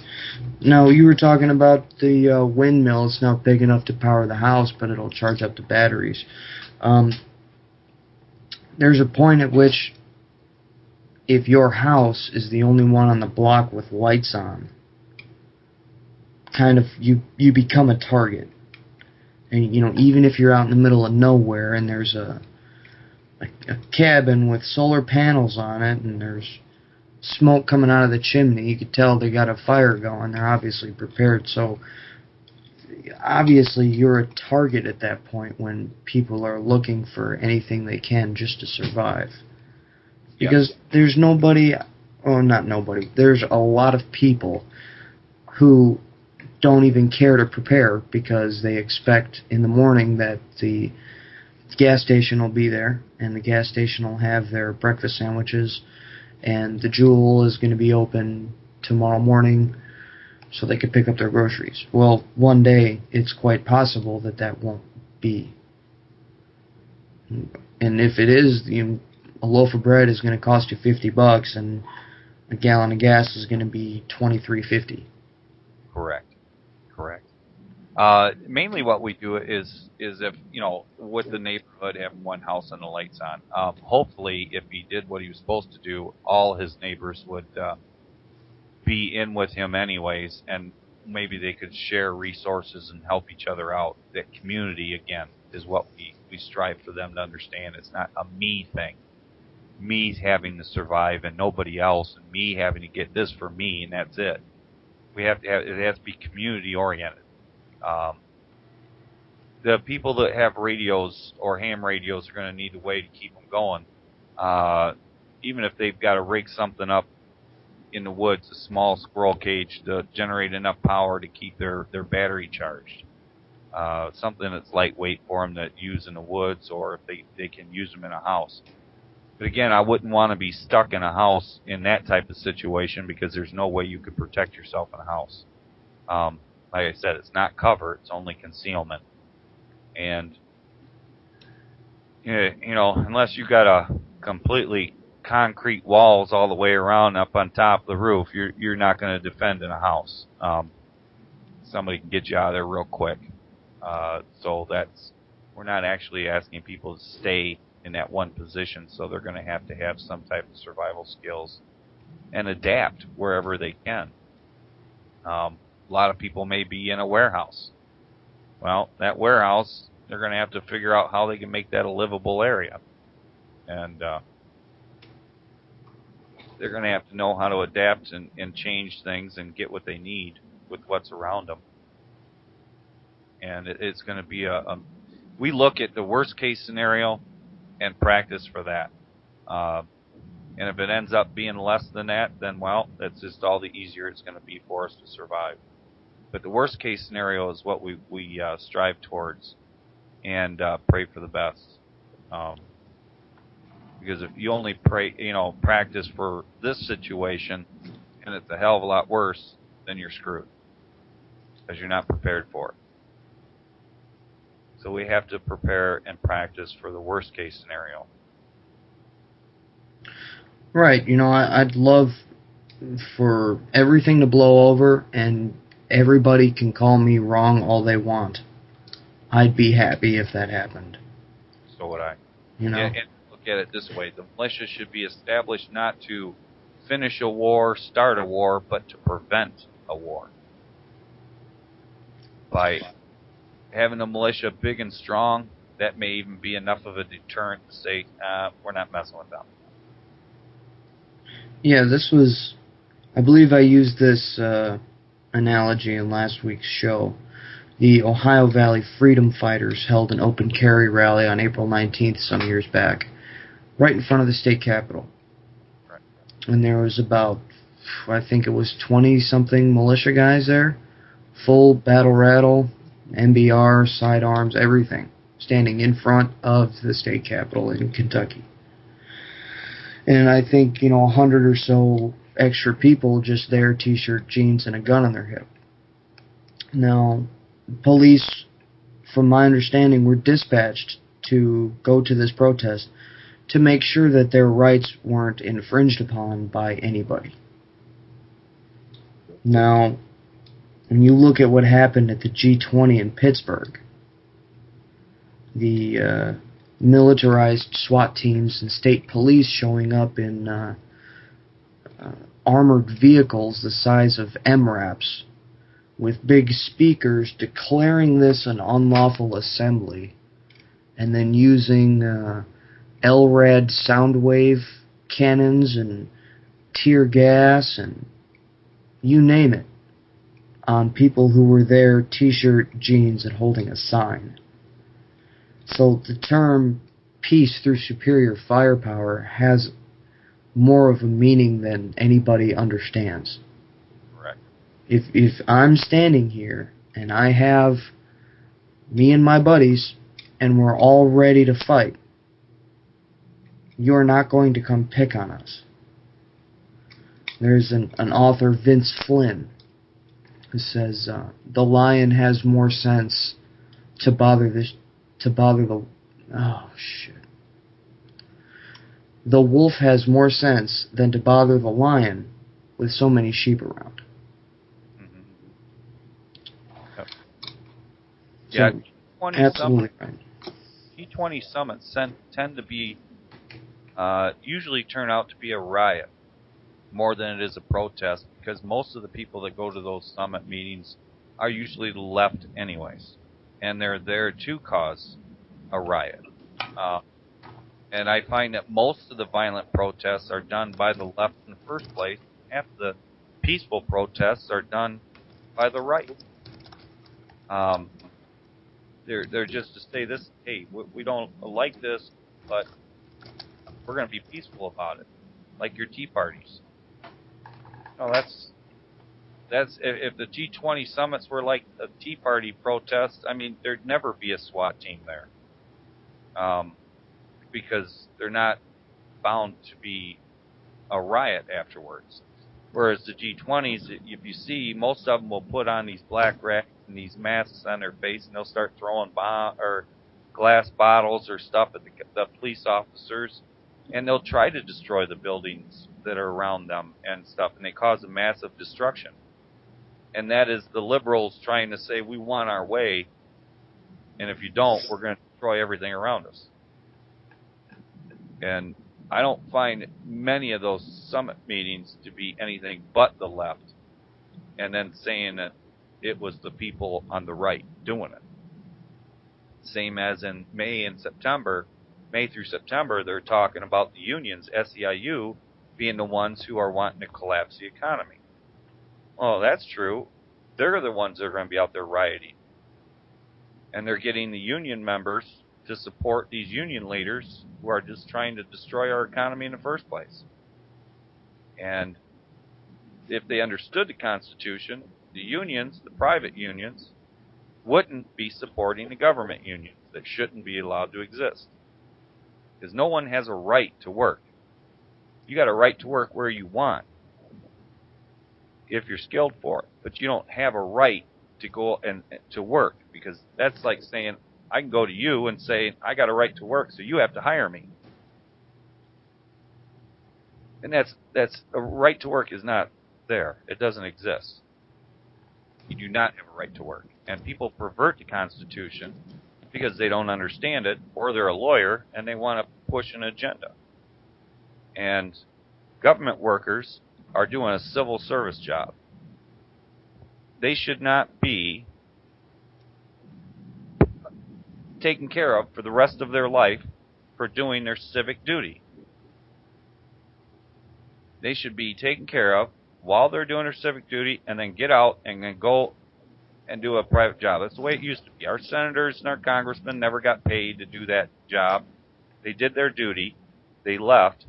Now, you were talking about the windmill. It's not big enough to power the house, but it'll charge up the batteries. There's a point at which, if your house is the only one on the block with lights on, kind of you become a target. And even if you're out in the middle of nowhere and there's a cabin with solar panels on it and there's smoke coming out of the chimney, you could tell they got a fire going. They're obviously prepared. So obviously you're a target at that point when people are looking for anything they can just to survive. Because there's nobody, not nobody, there's a lot of people who don't even care to prepare because they expect in the morning that the gas station will be there and the gas station will have their breakfast sandwiches and the Jewel is going to be open tomorrow morning so they could pick up their groceries. Well, one day it's quite possible that won't be. And if it is, a loaf of bread is going to cost you $50 and a gallon of gas is going to be $23.50. Correct. Mainly what we do is if, with the neighborhood having one house and the lights on, hopefully if he did what he was supposed to do, all his neighbors would be in with him anyways, and maybe they could share resources and help each other out. That community, again, is what we strive for them to understand. It's not a me thing. Me having to survive and nobody else, and me having to get this for me, and that's it. It has to be community oriented. The people that have radios or ham radios are going to need a way to keep them going. Even if they've got to rig something up in the woods a small squirrel cage to generate enough power to keep their battery charged. Something that's lightweight for them to use in the woods, or if they can use them in a house. But again, I wouldn't want to be stuck in a house in that type of situation, because there's no way you could protect yourself in a house. Like I said, it's not cover, it's only concealment. And, unless you got a completely concrete walls all the way around up on top of the roof, you're not going to defend in a house. Somebody can get you out of there real quick. So we're not actually asking people to stay in that one position, so they're going to have some type of survival skills and adapt wherever they can. A lot of people may be in a warehouse. Well, that warehouse, they're going to have to figure out how they can make that a livable area. And they're going to have to know how to adapt and change things and get what they need with what's around them. And it's going to be we look at the worst case scenario and practice for that. And if it ends up being less than that, then, well, that's just all the easier it's going to be for us to survive. But the worst case scenario is what we strive towards, and pray for the best. Because if you only practice for this situation, and it's a hell of a lot worse, then you're screwed, because you're not prepared for it. So we have to prepare and practice for the worst case scenario. Right. I'd love for everything to blow over and everybody can call me wrong all they want. I'd be happy if that happened. So would I. And look at it this way. The militia should be established not to finish a war, start a war, but to prevent a war. By having a militia big and strong, that may even be enough of a deterrent to say, we're not messing with them. Yeah, I believe I used this analogy in last week's show. The Ohio Valley Freedom Fighters held an open carry rally on April 19th some years back, right in front of the state capitol. Right. And there was about, I think it was 20-something militia guys there, full battle rattle, MBR, sidearms, everything, standing in front of the state capitol in Kentucky. And I think, 100 or so extra people just there, t-shirt, jeans, and a gun on their hip. Now, police, from my understanding, were dispatched to go to this protest to make sure that their rights weren't infringed upon by anybody. Now, when you look at what happened at the G20 in Pittsburgh, the militarized SWAT teams and state police showing up in armored vehicles the size of MRAPs with big speakers declaring this an unlawful assembly, and then using LRAD sound wave cannons and tear gas and you name it on people who were there, t-shirt, jeans, and holding a sign. So the term peace through superior firepower has more of a meaning than anybody understands. Correct. If I'm standing here and I have me and my buddies and we're all ready to fight, you're not going to come pick on us. There's an author, Vince Flynn, who says the lion has more sense to bother the the wolf has more sense than to bother the lion with so many sheep around. Mm-hmm. Yep. So, G20 absolutely right. G20 summits tend to be usually turn out to be a riot more than it is a protest, because most of the people that go to those summit meetings are usually the left anyways, and they're there to cause a riot. And I find that most of the violent protests are done by the left in the first place. Half the peaceful protests are done by the right. They're just to say this, hey, we don't like this, but we're going to be peaceful about it, like your tea parties. No, that's if the G20 summits were like a Tea Party protest. I mean, there'd never be a SWAT team there, because they're not bound to be a riot afterwards. Whereas the G20s, if you see, most of them will put on these black racks and these masks on their face, and they'll start throwing bomb or glass bottles or stuff at the police officers, and they'll try to destroy the buildings that are around them and stuff, and they cause a massive destruction. And that is the liberals trying to say, we want our way, and if you don't, we're going to destroy everything around us. And I don't find many of those summit meetings to be anything but the left, and then saying that it was the people on the right doing it. Same as in May through September, they're talking about the unions, SEIU, being the ones who are wanting to collapse the economy. Well, that's true. They're the ones that are going to be out there rioting. And they're getting the union members to support these union leaders who are just trying to destroy our economy in the first place. And if they understood the Constitution, the unions, the private unions, wouldn't be supporting the government unions that shouldn't be allowed to exist. Because no one has a right to work. You got a right to work where you want, if you're skilled for it. But you don't have a right to go and to work, because that's like saying, I can go to you and say, I got a right to work, so you have to hire me. And that's a right to work is not there. It doesn't exist. You do not have a right to work. And people pervert the Constitution because they don't understand it, or they're a lawyer and they want to push an agenda. And government workers are doing a civil service job. They should not be taken care of for the rest of their life for doing their civic duty. They should be taken care of while they're doing their civic duty, and then get out and then go and do a private job. That's the way it used to be. Our senators and our congressmen never got paid to do that job. They did their duty, they left,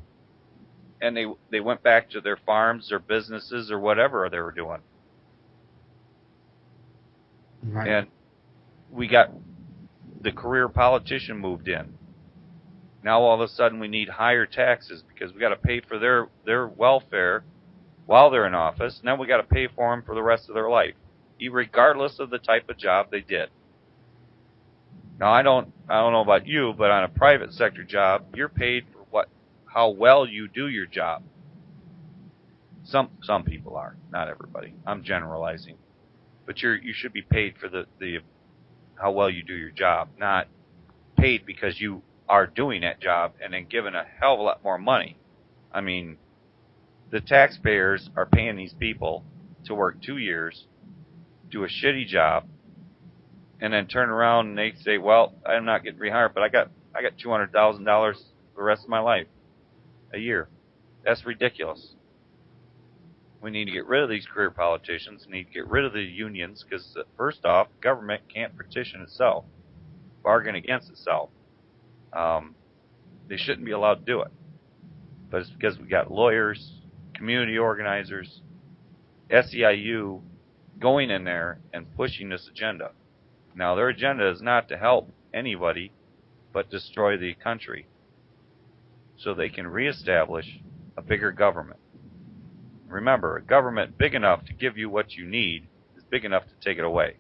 and they went back to their farms, their businesses, or whatever they were doing. Right. And we got the career politician moved in. Now all of a sudden we need higher taxes because we got to pay for their welfare while they're in office. Now we got to pay for them for the rest of their life, regardless of the type of job they did. Now I don't know about you, but on a private sector job, you're paid for how well you do your job. Some people are, not everybody. I'm generalizing, but you should be paid for the how well you do your job, not paid because you are doing that job and then given a hell of a lot more money. I mean, the taxpayers are paying these people to work 2 years, do a shitty job, and then turn around and they say, well, I'm not getting rehired, but I got $200,000 for the rest of my life, a year. That's ridiculous. We need to get rid of these career politicians. We need to get rid of the unions because, first off, government can't petition itself, bargain against itself. They shouldn't be allowed to do it. But it's because we got lawyers, community organizers, SEIU going in there and pushing this agenda. Now, their agenda is not to help anybody but destroy the country so they can reestablish a bigger government. Remember, a government big enough to give you what you need is big enough to take it away.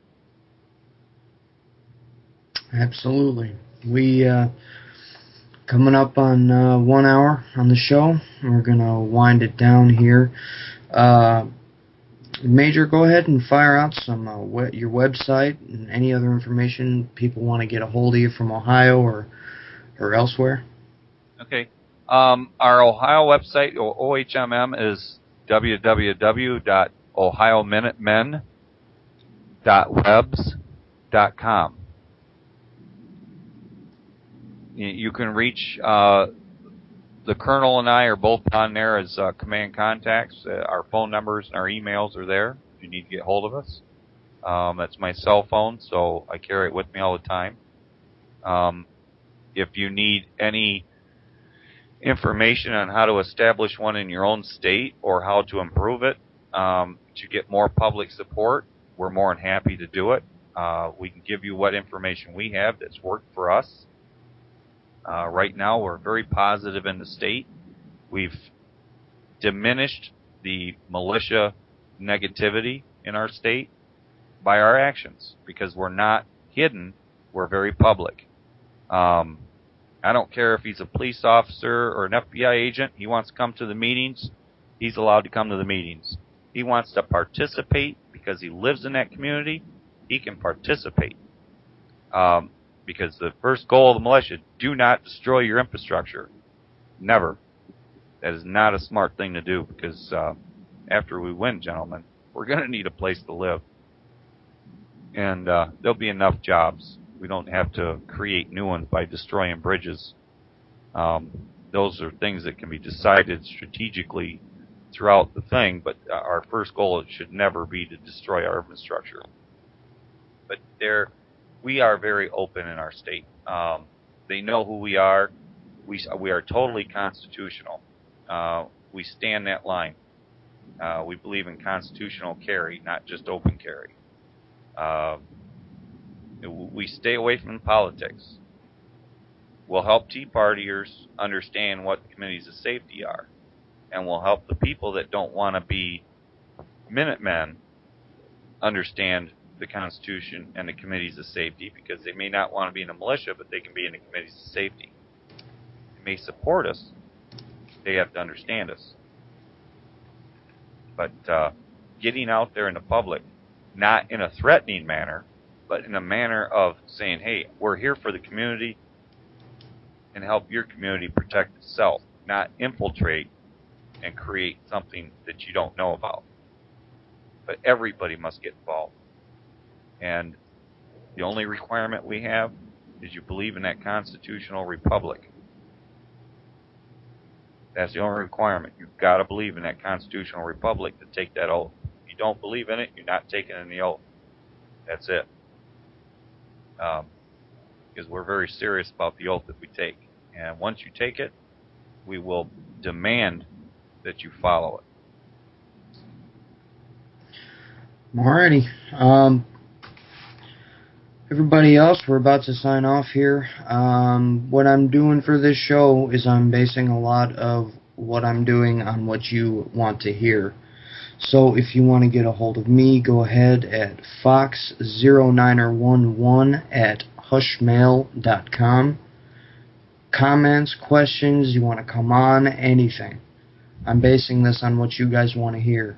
Absolutely. We coming up on 1 hour on the show. We're going to wind it down here. Major, go ahead and fire out some your website and any other information people want to get a hold of you from Ohio or elsewhere. Okay. Our Ohio website, or OHMM, is www.ohiominutemen.webs.com. You can reach the Colonel and I are both on there as command contacts. Our phone numbers and our emails are there if you need to get hold of us. That's my cell phone, so I carry it with me all the time. If you need any information on how to establish one in your own state or how to improve it, to get more public support, we're more than happy to do it. We can give you what information we have that's worked for us. Right now, we're very positive in the state. We've diminished the militia negativity in our state by our actions because we're not hidden. We're very public. I don't care if he's a police officer or an FBI agent. He wants to come to the meetings. He's allowed to come to the meetings. He wants to participate because he lives in that community. He can participate. Because the first goal of the militia, do not destroy your infrastructure. Never. That is not a smart thing to do because after we win, gentlemen, we're going to need a place to live. And there'll be enough jobs. We don't have to create new ones by destroying bridges. Those are things that can be decided strategically throughout the thing, but our first goal should never be to destroy our infrastructure. But we are very open in our state. They know who we are. We are totally constitutional. We stand that line. We believe in constitutional carry, not just open carry. We stay away from politics. We'll help Tea Partiers understand what the committees of safety are. And we'll help the people that don't want to be Minutemen understand the Constitution and the committees of safety because they may not want to be in a militia, but they can be in the committees of safety. They may support us. They have to understand us. But getting out there in the public, not in a threatening manner, but in a manner of saying, hey, we're here for the community and help your community protect itself, not infiltrate and create something that you don't know about. But everybody must get involved. And the only requirement we have is you believe in that constitutional republic. That's the only requirement. You've got to believe in that constitutional republic to take that oath. If you don't believe in it, you're not taking in the oath. That's it. Because we're very serious about the oath that we take. And once you take it, we will demand that you follow it. Alrighty. Everybody else, we're about to sign off here. What I'm doing for this show is I'm basing a lot of what I'm doing on what you want to hear. So if you want to get a hold of me, go ahead at fox0911@hushmail.com. Comments, questions, you want to come on, anything. I'm basing this on what you guys want to hear.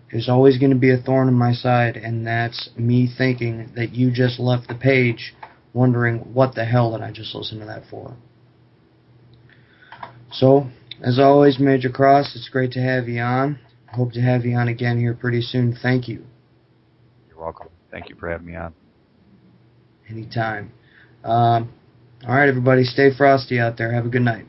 There's always going to be a thorn in my side, and that's me thinking that you just left the page wondering what the hell did I just listen to that for. So, as always, Major Cross, it's great to have you on. Hope to have you on again here pretty soon. Thank you. You're welcome. Thank you for having me on. Anytime. Alright, everybody, stay frosty out there. Have a good night.